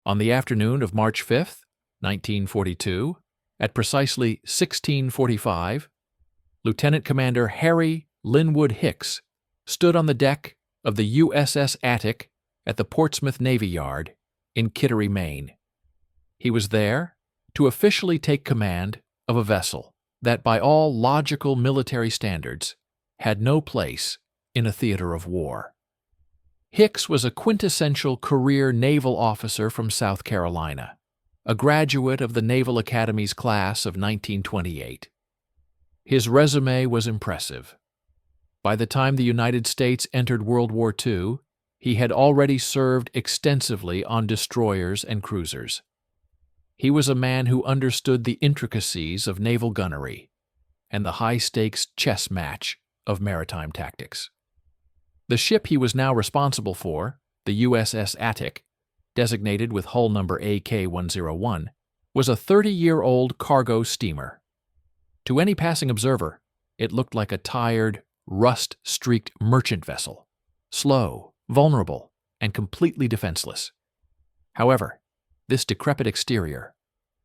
On the afternoon of March 5, 1942, at precisely 16:45, Lieutenant Commander Harry Linwood Hicks stood on the deck of the USS Attic at the Portsmouth Navy Yard in Kittery, Maine. He was there to officially take command of a vessel that, by all logical military standards, had no place in a theater of war. Hicks was a quintessential career naval officer from South Carolina, a graduate of the Naval Academy's class of 1928. His resume was impressive. By the time the United States entered World War II, he had already served extensively on destroyers and cruisers. He was a man who understood the intricacies of naval gunnery and the high-stakes chess match of maritime tactics. The ship he was now responsible for, the USS Attic, designated with hull number AK-101, was a 30-year-old cargo steamer. To any passing observer, it looked like a tired, rust-streaked merchant vessel, slow, vulnerable, and completely defenseless. However, this decrepit exterior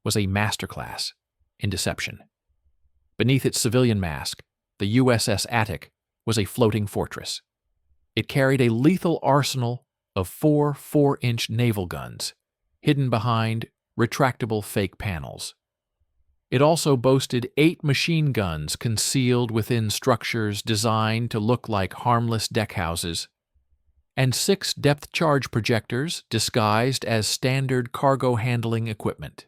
was a masterclass in deception. Beneath its civilian mask, the USS Attic was a floating fortress. It carried a lethal arsenal of 4 4-inch naval guns, hidden behind retractable fake panels. It also boasted 8 machine guns concealed within structures designed to look like harmless deckhouses, and 6 depth charge projectors disguised as standard cargo handling equipment.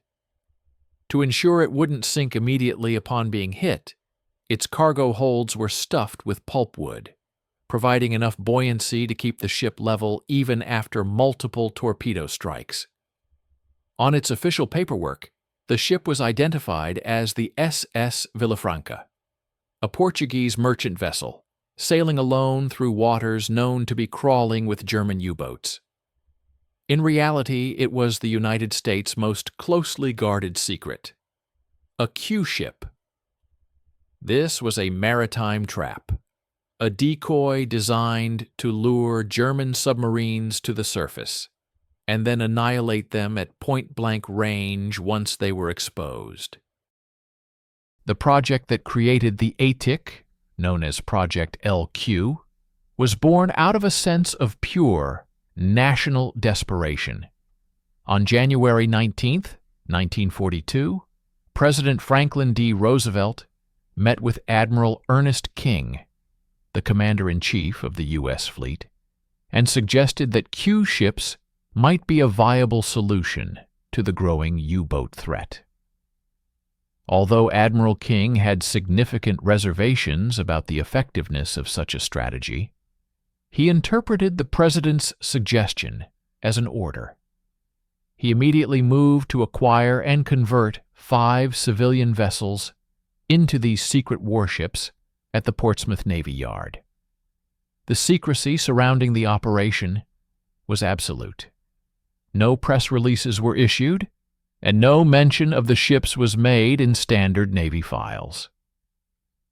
To ensure it wouldn't sink immediately upon being hit, its cargo holds were stuffed with pulpwood, providing enough buoyancy to keep the ship level even after multiple torpedo strikes. On its official paperwork, the ship was identified as the SS Villafranca, a Portuguese merchant vessel sailing alone through waters known to be crawling with German U-boats. In reality, it was the United States' most closely guarded secret, a Q ship. This was a maritime trap, a decoy designed to lure German submarines to the surface, and then annihilate them at point-blank range once they were exposed. The project that created the ATIC, known as Project LQ, was born out of a sense of pure national desperation. On January 19, 1942, President Franklin D. Roosevelt met with Admiral Ernest King, the commander-in-chief of the U.S. fleet, and suggested that Q ships might be a viable solution to the growing U-boat threat. Although Admiral King had significant reservations about the effectiveness of such a strategy, he interpreted the president's suggestion as an order. He immediately moved to acquire and convert 5 civilian vessels into these secret warships at the Portsmouth Navy Yard. The secrecy surrounding the operation was absolute. No press releases were issued, and no mention of the ships was made in standard Navy files.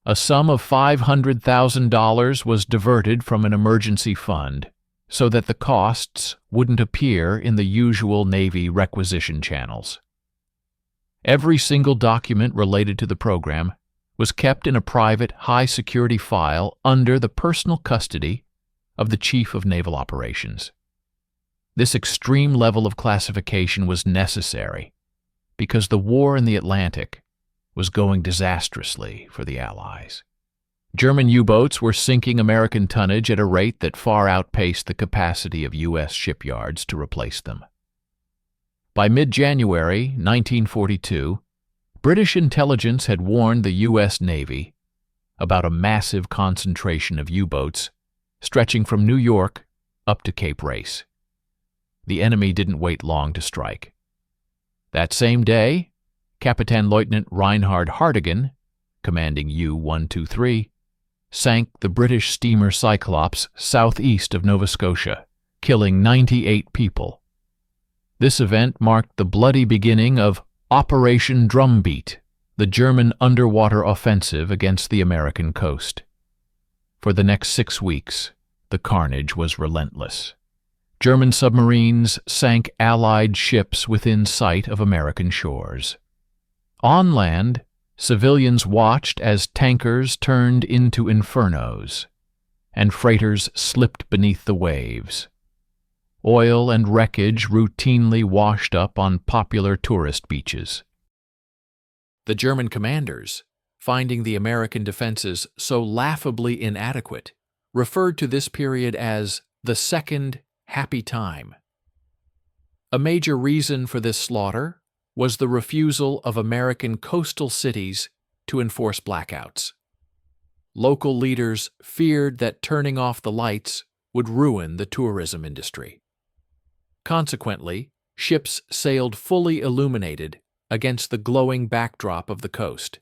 A sum of $500,000 was diverted from an emergency fund so that the costs wouldn't appear in the usual Navy requisition channels. Every single document related to the program was kept in a private, high-security file under the personal custody of the Chief of Naval Operations. This extreme level of classification was necessary because the war in the Atlantic was going disastrously for the Allies. German U-boats were sinking American tonnage at a rate that far outpaced the capacity of U.S. shipyards to replace them. By mid-January 1942, British intelligence had warned the U.S. Navy about a massive concentration of U-boats stretching from New York up to Cape Race. The enemy didn't wait long to strike. That same day, Captain Lieutenant Reinhard Hartigan, commanding U-123, sank the British steamer Cyclops southeast of Nova Scotia, killing 98 people. This event marked the bloody beginning of Operation Drumbeat, the German underwater offensive against the American coast. For the next 6 weeks, the carnage was relentless. German submarines sank Allied ships within sight of American shores. On land, civilians watched as tankers turned into infernos, and freighters slipped beneath the waves. Oil and wreckage routinely washed up on popular tourist beaches. The German commanders, finding the American defenses so laughably inadequate, referred to this period as the Second Happy Time. A major reason for this slaughter was the refusal of American coastal cities to enforce blackouts. Local leaders feared that turning off the lights would ruin the tourism industry. Consequently, ships sailed fully illuminated against the glowing backdrop of the coast,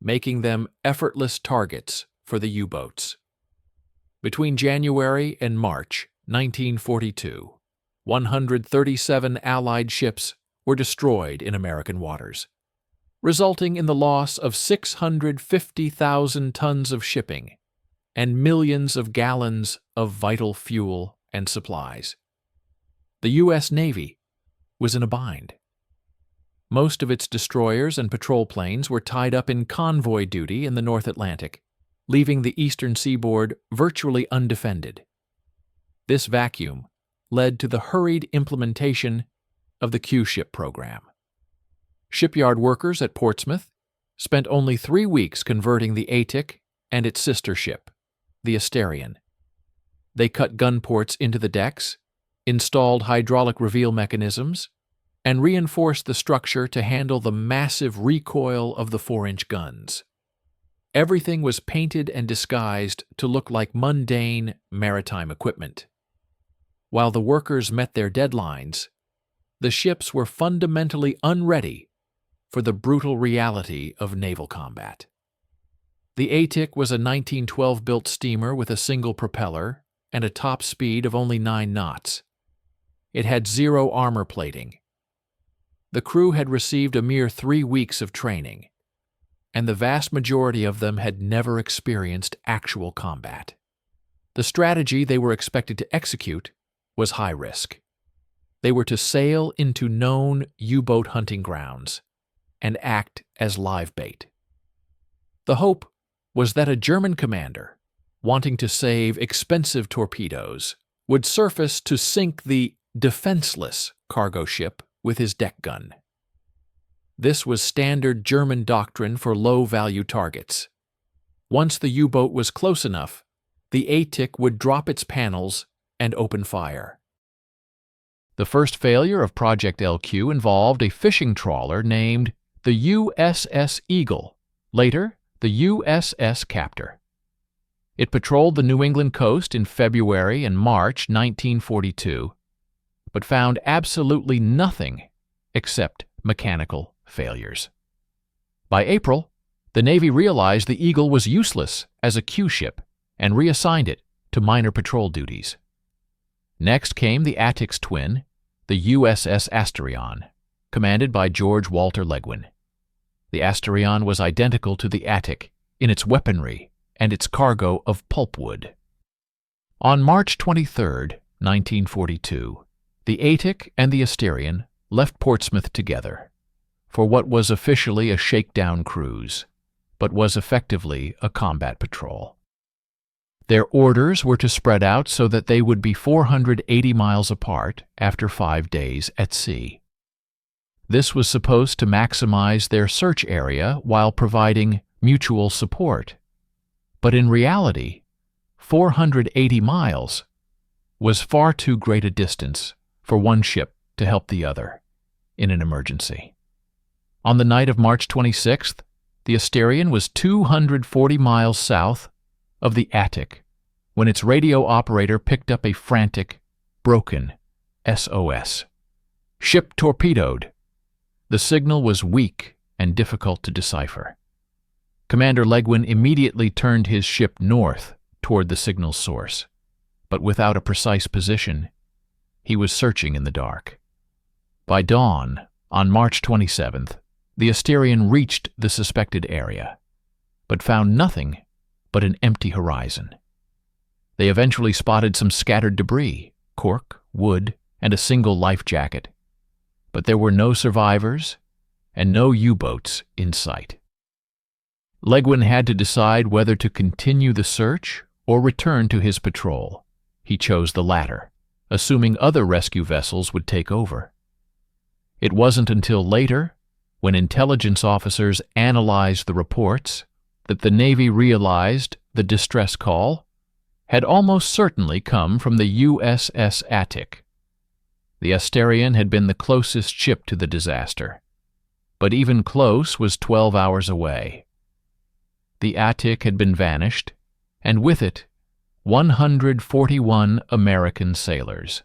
making them effortless targets for the U-boats. Between January and March 1942, 137 Allied ships were destroyed in American waters, resulting in the loss of 650,000 tons of shipping and millions of gallons of vital fuel and supplies. The U.S. Navy was in a bind. Most of its destroyers and patrol planes were tied up in convoy duty in the North Atlantic, leaving the eastern seaboard virtually undefended. This vacuum led to the hurried implementation of the Q-ship program. Shipyard workers at Portsmouth spent only 3 weeks converting the Attic and its sister ship, the Asterion. They cut gun ports into the decks, installed hydraulic reveal mechanisms, and reinforced the structure to handle the massive recoil of the 4-inch guns. Everything was painted and disguised to look like mundane maritime equipment. While the workers met their deadlines, the ships were fundamentally unready for the brutal reality of naval combat. The Attic was a 1912-built steamer with a single propeller and a top speed of only 9 knots. It had 0 armor plating. The crew had received a mere 3 weeks of training, and the vast majority of them had never experienced actual combat. The strategy they were expected to execute was high risk. They were to sail into known U-boat hunting grounds and act as live bait. The hope was that a German commander, wanting to save expensive torpedoes, would surface to sink the defenseless cargo ship with his deck gun. This was standard German doctrine for low-value targets. Once the U-boat was close enough, the Attic would drop its panels and open fire. The first failure of Project LQ involved a fishing trawler named the USS Eagle, later the USS Captor. It patrolled the New England coast in February and March 1942, but found absolutely nothing except mechanical failures. By April, the Navy realized the Eagle was useless as a Q ship and reassigned it to minor patrol duties. Next came the Attic's twin, the USS Asterion, commanded by George Walter Legwin. The Asterion was identical to the Attic in its weaponry and its cargo of pulpwood. On March 23, 1942, the Attic and the Asterion left Portsmouth together for what was officially a shakedown cruise, but was effectively a combat patrol. Their orders were to spread out so that they would be 480 miles apart after 5 days at sea. This was supposed to maximize their search area while providing mutual support. But in reality, 480 miles was far too great a distance for one ship to help the other in an emergency. On the night of March 26th, the Asterion was 240 miles south of the Attic when its radio operator picked up a frantic, broken SOS. "Ship torpedoed." The signal was weak and difficult to decipher. Commander Legwin immediately turned his ship north toward the signal source, but without a precise position, he was searching in the dark. By dawn, on March 27th, the Asterion reached the suspected area, but found nothing but an empty horizon. They eventually spotted some scattered debris, cork, wood, and a single life jacket, but there were no survivors and no U-boats in sight. Legwin had to decide whether to continue the search or return to his patrol. He chose the latter, assuming other rescue vessels would take over. It wasn't until later, when intelligence officers analyzed the reports, that the Navy realized the distress call had almost certainly come from the USS Attic. The Asterion had been the closest ship to the disaster, but even close was 12 hours away. The Attic had been vanished, and with it, 141 American sailors.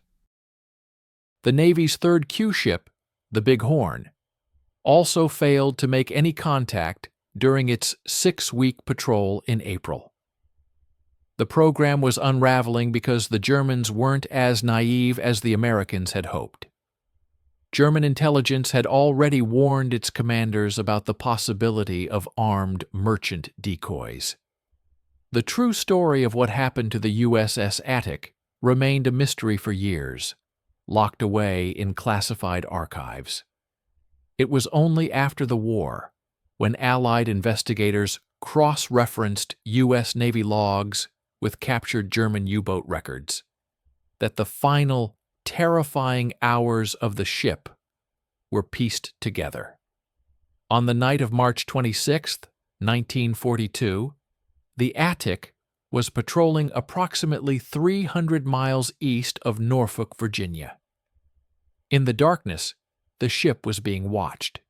The Navy's third Q ship, the Big Horn, also failed to make any contact during its 6-week patrol in April. The program was unraveling because the Germans weren't as naive as the Americans had hoped. German intelligence had already warned its commanders about the possibility of armed merchant decoys. The true story of what happened to the USS Attic remained a mystery for years, locked away in classified archives. It was only after the war, when Allied investigators cross-referenced U.S. Navy logs with captured German U-boat records, that the final, terrifying hours of the ship were pieced together. On the night of March 26, 1942, the Attic was patrolling approximately 300 miles east of Norfolk, Virginia. In the darkness, the ship was being watched.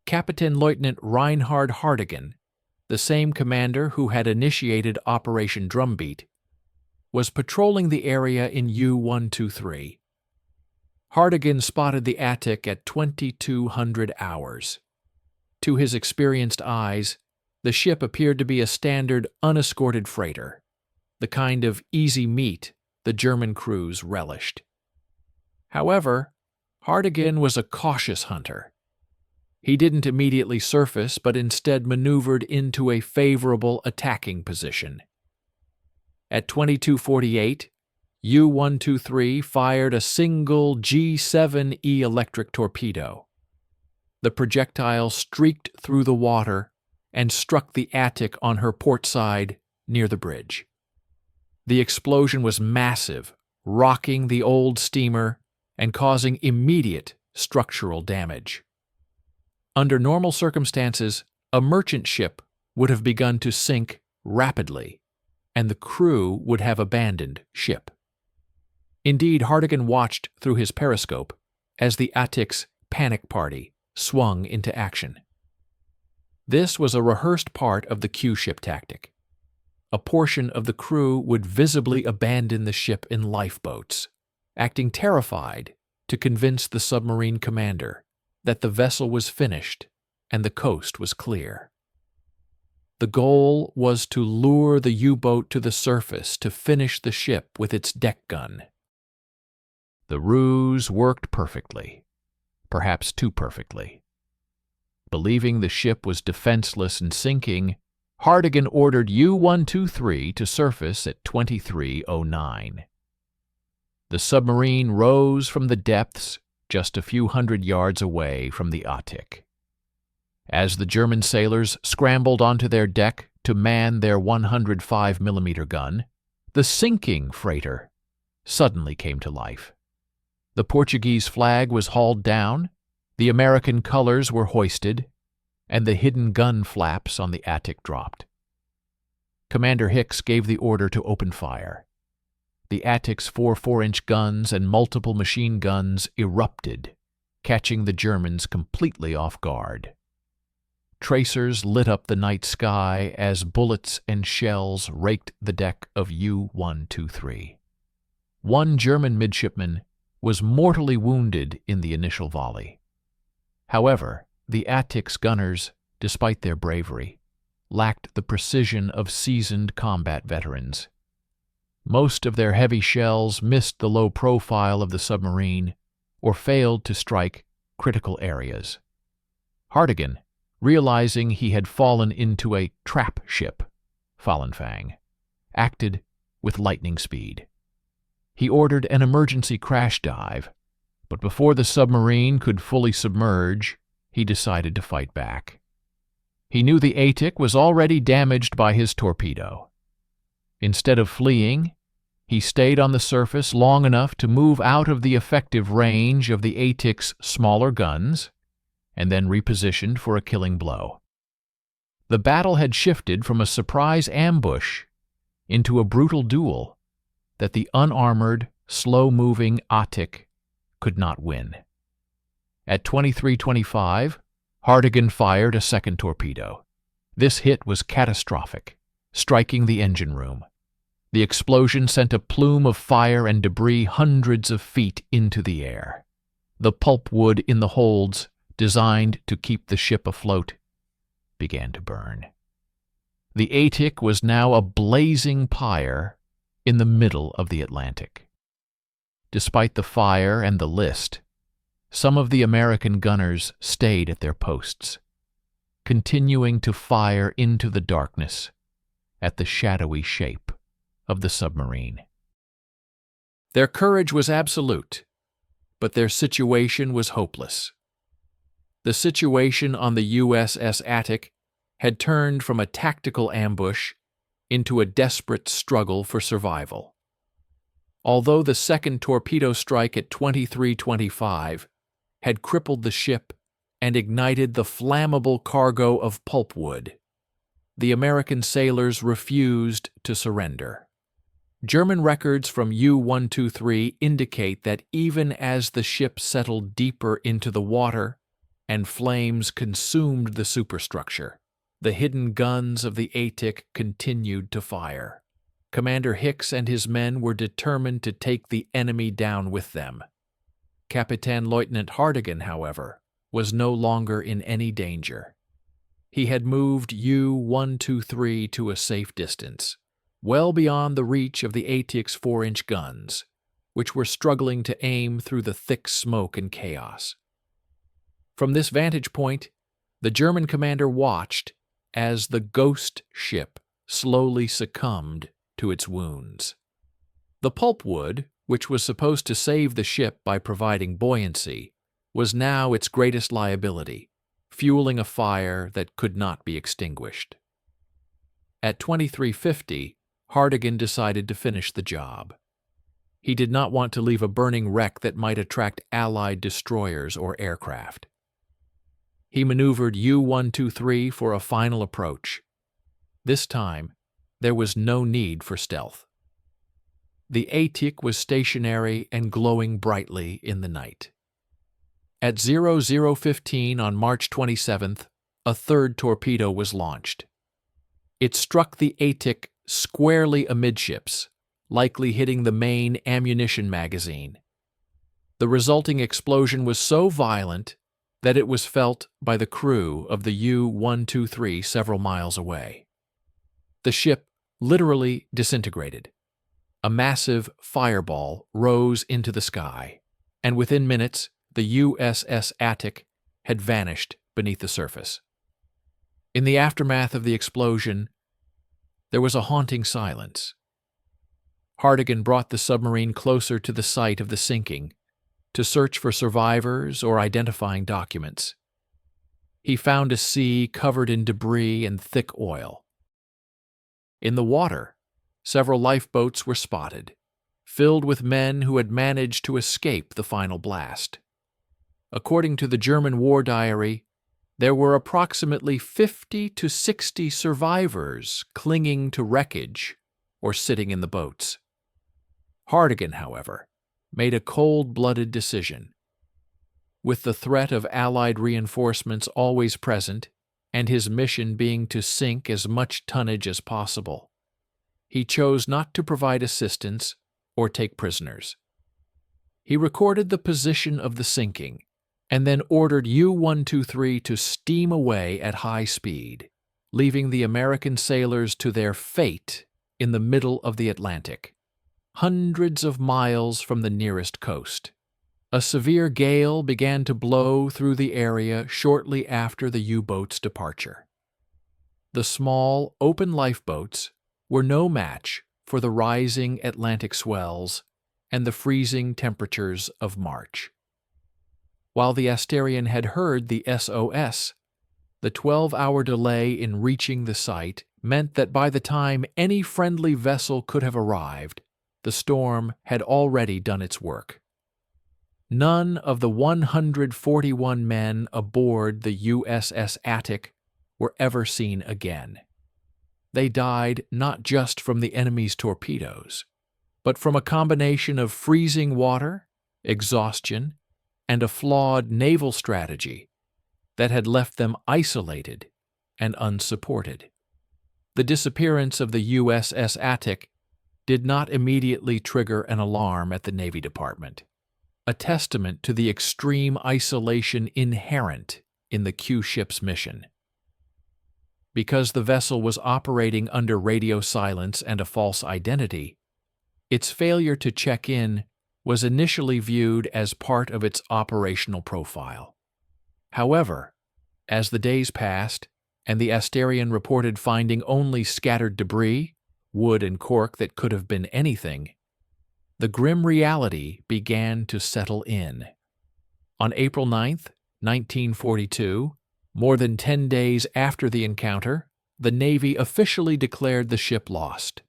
Captain Lieutenant Reinhard Hartigan, the same commander who had initiated Operation Drumbeat, was patrolling the area in U-123. Hartigan spotted the Attic at 2200 hours. To his experienced eyes, the ship appeared to be a standard unescorted freighter, the kind of easy meat the German crews relished. However, Hartigan was a cautious hunter. He didn't immediately surface, but instead maneuvered into a favorable attacking position. At 22:48, U-123 fired a single G-7E electric torpedo. The projectile streaked through the water and struck the Attic on her port side near the bridge. The explosion was massive, rocking the old steamer and causing immediate structural damage. Under normal circumstances, a merchant ship would have begun to sink rapidly, and the crew would have abandoned ship. Indeed, Hartigan watched through his periscope as the Attic's panic party swung into action. This was a rehearsed part of the Q-ship tactic. A portion of the crew would visibly abandon the ship in lifeboats, acting terrified to convince the submarine commander that the vessel was finished and the coast was clear. The goal was to lure the U-boat to the surface to finish the ship with its deck gun. The ruse worked perfectly, perhaps too perfectly. Believing the ship was defenseless and sinking, Hartigan ordered U-123 to surface at 23:09. The submarine rose from the depths just a few hundred yards away from the Attic. As the German sailors scrambled onto their deck to man their 105mm gun, the sinking freighter suddenly came to life. The Portuguese flag was hauled down, the American colors were hoisted, and the hidden gun flaps on the Attic dropped. Commander Hicks gave the order to open fire. The Attic's 4 4-inch guns and multiple machine guns erupted, catching the Germans completely off guard. Tracers lit up the night sky as bullets and shells raked the deck of U-123. One German midshipman was mortally wounded in the initial volley. However, the Attic's gunners, despite their bravery, lacked the precision of seasoned combat veterans. Most of their heavy shells missed the low profile of the submarine or failed to strike critical areas. Hartigan, realizing he had fallen into a trap ship, Fallenfang, acted with lightning speed. He ordered an emergency crash dive, but before the submarine could fully submerge, he decided to fight back. He knew the Atik was already damaged by his torpedo. Instead of fleeing, he stayed on the surface long enough to move out of the effective range of the Atik's smaller guns, and then repositioned for a killing blow. The battle had shifted from a surprise ambush into a brutal duel that the unarmored, slow-moving Atik could not win. At 23:25, Hartigan fired a second torpedo. This hit was catastrophic, striking the engine room. The explosion sent a plume of fire and debris hundreds of feet into the air. The pulpwood in the holds, designed to keep the ship afloat, began to burn. The Atik was now a blazing pyre in the middle of the Atlantic. Despite the fire and the list, some of the American gunners stayed at their posts, continuing to fire into the darkness at the shadowy shape of the submarine. Their courage was absolute, but their situation was hopeless. The situation on the USS Atik had turned from a tactical ambush into a desperate struggle for survival. Although the second torpedo strike at 23:25 had crippled the ship and ignited the flammable cargo of pulpwood, the American sailors refused to surrender. German records from U-123 indicate that even as the ship settled deeper into the water and flames consumed the superstructure, the hidden guns of the Atik continued to fire. Commander Hicks and his men were determined to take the enemy down with them. Captain Lieutenant Hartigan, however, was no longer in any danger. He had moved U-123 to a safe distance, well beyond the reach of the Atik's 4-inch guns, which were struggling to aim through the thick smoke and chaos. From this vantage point, the German commander watched as the ghost ship slowly succumbed to its wounds. The pulpwood, which was supposed to save the ship by providing buoyancy, was now its greatest liability, fueling a fire that could not be extinguished. At 23:50, Hartigan decided to finish the job. He did not want to leave a burning wreck that might attract Allied destroyers or aircraft. He maneuvered U-123 for a final approach. This time, there was no need for stealth. The Atik was stationary and glowing brightly in the night. At 00:15 on March 27th, a third torpedo was launched. It struck the Atik squarely amidships, likely hitting the main ammunition magazine. The resulting explosion was so violent that it was felt by the crew of the U-123 several miles away. The ship literally disintegrated. A massive fireball rose into the sky, and within minutes, the USS Atik had vanished beneath the surface. In the aftermath of the explosion, there was a haunting silence. Hartigan brought the submarine closer to the site of the sinking to search for survivors or identifying documents. He found a sea covered in debris and thick oil. In the water, several lifeboats were spotted, filled with men who had managed to escape the final blast. According to the German war diary, there were approximately 50 to 60 survivors clinging to wreckage or sitting in the boats. Hartigan, however, made a cold-blooded decision. With the threat of Allied reinforcements always present, and his mission being to sink as much tonnage as possible, he chose not to provide assistance or take prisoners. He recorded the position of the sinking, and then ordered U-123 to steam away at high speed, leaving the American sailors to their fate in the middle of the Atlantic, hundreds of miles from the nearest coast. A severe gale began to blow through the area shortly after the U-boat's departure. The small, open lifeboats were no match for the rising Atlantic swells and the freezing temperatures of March. While the Asterion had heard the SOS, the 12-hour delay in reaching the site meant that by the time any friendly vessel could have arrived, the storm had already done its work. None of the 141 men aboard the USS Attic were ever seen again. They died not just from the enemy's torpedoes, but from a combination of freezing water, exhaustion, and a flawed naval strategy that had left them isolated and unsupported. The disappearance of the USS Attic did not immediately trigger an alarm at the Navy Department, a testament to the extreme isolation inherent in the Q ship's mission. Because the vessel was operating under radio silence and a false identity, its failure to check in was initially viewed as part of its operational profile. However, as the days passed and the Asterion reported finding only scattered debris, wood and cork that could have been anything, the grim reality began to settle in. On April 9, 1942, more than 10 days after the encounter, the Navy officially declared the ship lost.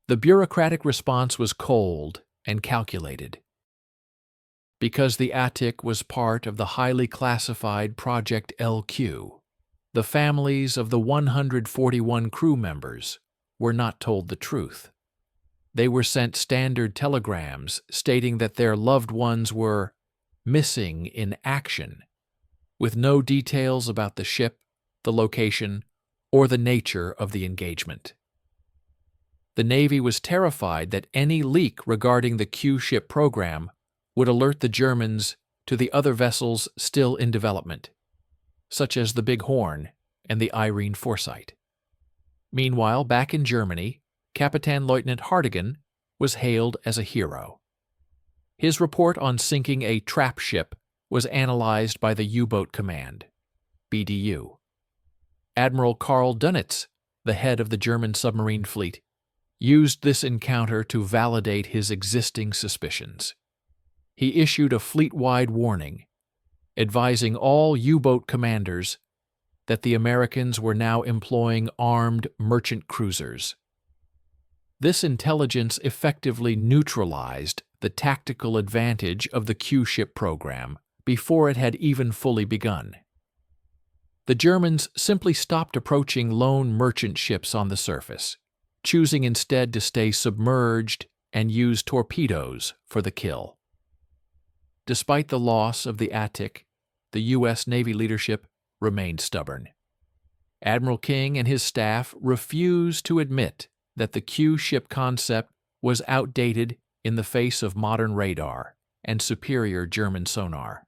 The bureaucratic response was cold and calculated. Because the Attic was part of the highly classified Project LQ, the families of the 141 crew members were not told the truth. They were sent standard telegrams stating that their loved ones were missing in action, with no details about the ship, the location, or the nature of the engagement. The Navy was terrified that any leak regarding the Q ship program would alert the Germans to the other vessels still in development, such as the Big Horn and the Irene Foresight. Meanwhile, back in Germany, Captain Lieutenant Hartigan was hailed as a hero. His report on sinking a trap ship was analyzed by the U-Boat Command, BDU. Admiral Karl Dönitz, the head of the German submarine fleet, used this encounter to validate his existing suspicions. He issued a fleet-wide warning, advising all U-boat commanders that the Americans were now employing armed merchant cruisers. This intelligence effectively neutralized the tactical advantage of the Q-ship program before it had even fully begun. The Germans simply stopped approaching lone merchant ships on the surface, choosing instead to stay submerged and use torpedoes for the kill. Despite the loss of the Attic, the U.S. Navy leadership remained stubborn. Admiral King and his staff refused to admit that the Q-ship concept was outdated in the face of modern radar and superior German sonar.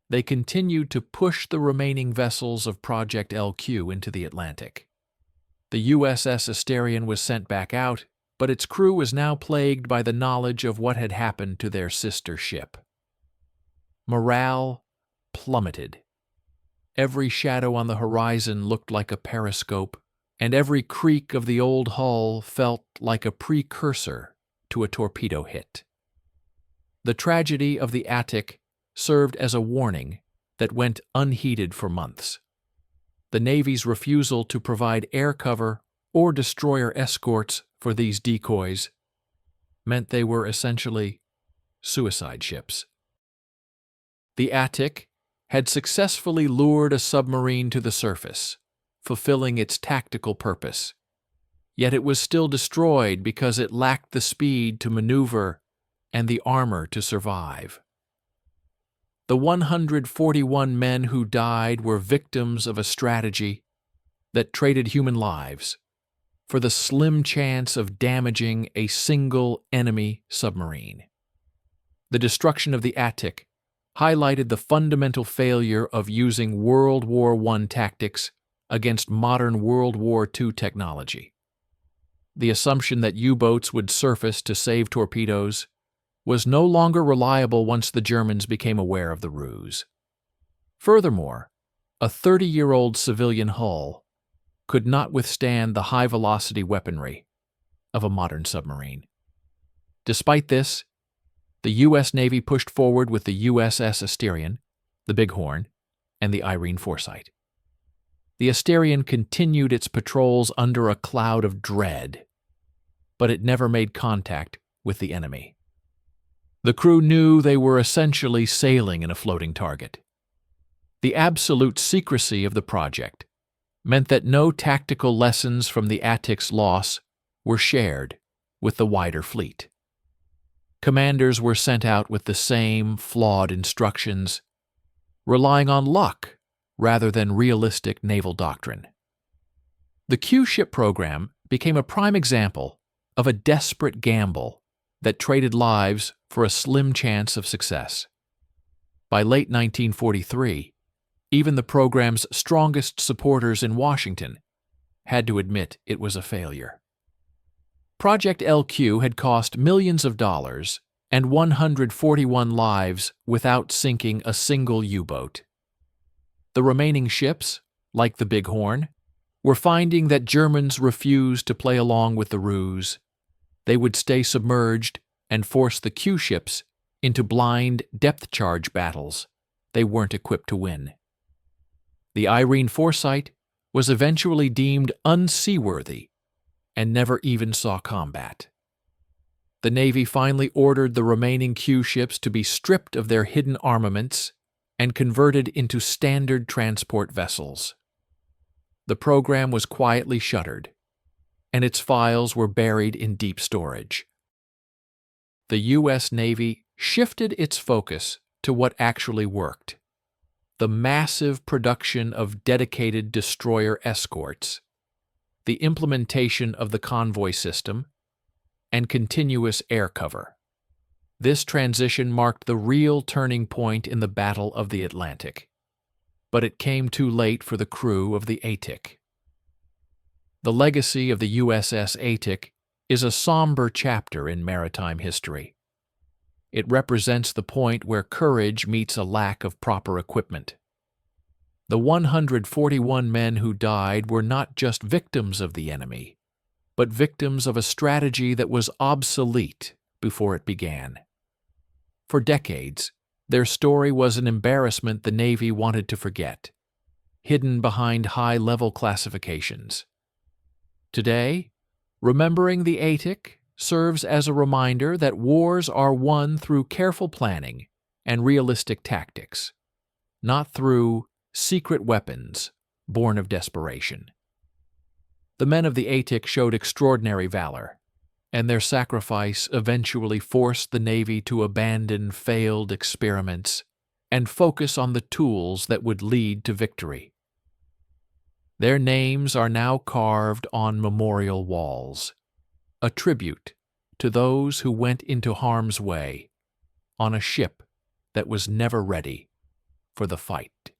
They continued to push the remaining vessels of Project LQ into the Atlantic. The USS Asterion was sent back out, but its crew was now plagued by the knowledge of what had happened to their sister ship. Morale plummeted. Every shadow on the horizon looked like a periscope, and every creak of the old hull felt like a precursor to a torpedo hit. The tragedy of the Attic served as a warning that went unheeded for months. The Navy's refusal to provide air cover or destroyer escorts for these decoys meant they were essentially suicide ships. The Attic had successfully lured a submarine to the surface, fulfilling its tactical purpose, yet it was still destroyed because it lacked the speed to maneuver and the armor to survive. The 141 men who died were victims of a strategy that traded human lives for the slim chance of damaging a single enemy submarine. The destruction of the Attic highlighted the fundamental failure of using World War I tactics against modern World War II technology. The assumption that U-boats would surface to save torpedoes was no longer reliable once the Germans became aware of the ruse. Furthermore, a 30-year-old civilian hull could not withstand the high-velocity weaponry of a modern submarine. Despite this, The U.S. Navy pushed forward with the USS Asterion, the Bighorn, and the Irene Forsyth. The Asterion continued its patrols under a cloud of dread, but it never made contact with the enemy. The crew knew they were essentially sailing in a floating target. The absolute secrecy of the project meant that no tactical lessons from the Attic's loss were shared with the wider fleet. Commanders were sent out with the same flawed instructions, relying on luck rather than realistic naval doctrine. The Q-ship program became a prime example of a desperate gamble that traded lives for a slim chance of success. By late 1943, even the program's strongest supporters in Washington had to admit it was a failure. Project LQ had cost millions of dollars and 141 lives without sinking a single U-boat. The remaining ships, like the Bighorn, were finding that Germans refused to play along with the ruse. They would stay submerged and force the Q-ships into blind depth charge battles they weren't equipped to win. The Irene Forsyth was eventually deemed unseaworthy and never even saw combat. The Navy finally ordered the remaining Q-ships to be stripped of their hidden armaments and converted into standard transport vessels. The program was quietly shuttered, and its files were buried in deep storage. The U.S. Navy shifted its focus to what actually worked: the massive production of dedicated destroyer escorts, the implementation of the convoy system, and continuous air cover. This transition marked the real turning point in the Battle of the Atlantic, but it came too late for the crew of the Attic. The legacy of the USS Attic is a somber chapter in maritime history. It represents the point where courage meets a lack of proper equipment. The 141 men who died were not just victims of the enemy, but victims of a strategy that was obsolete before it began. For decades, their story was an embarrassment the Navy wanted to forget, hidden behind high-level classifications. Today, remembering the Attic serves as a reminder that wars are won through careful planning and realistic tactics, not through secret weapons born of desperation. The men of the Attic showed extraordinary valor, and their sacrifice eventually forced the Navy to abandon failed experiments and focus on the tools that would lead to victory. Their names are now carved on memorial walls, a tribute to those who went into harm's way on a ship that was never ready for the fight.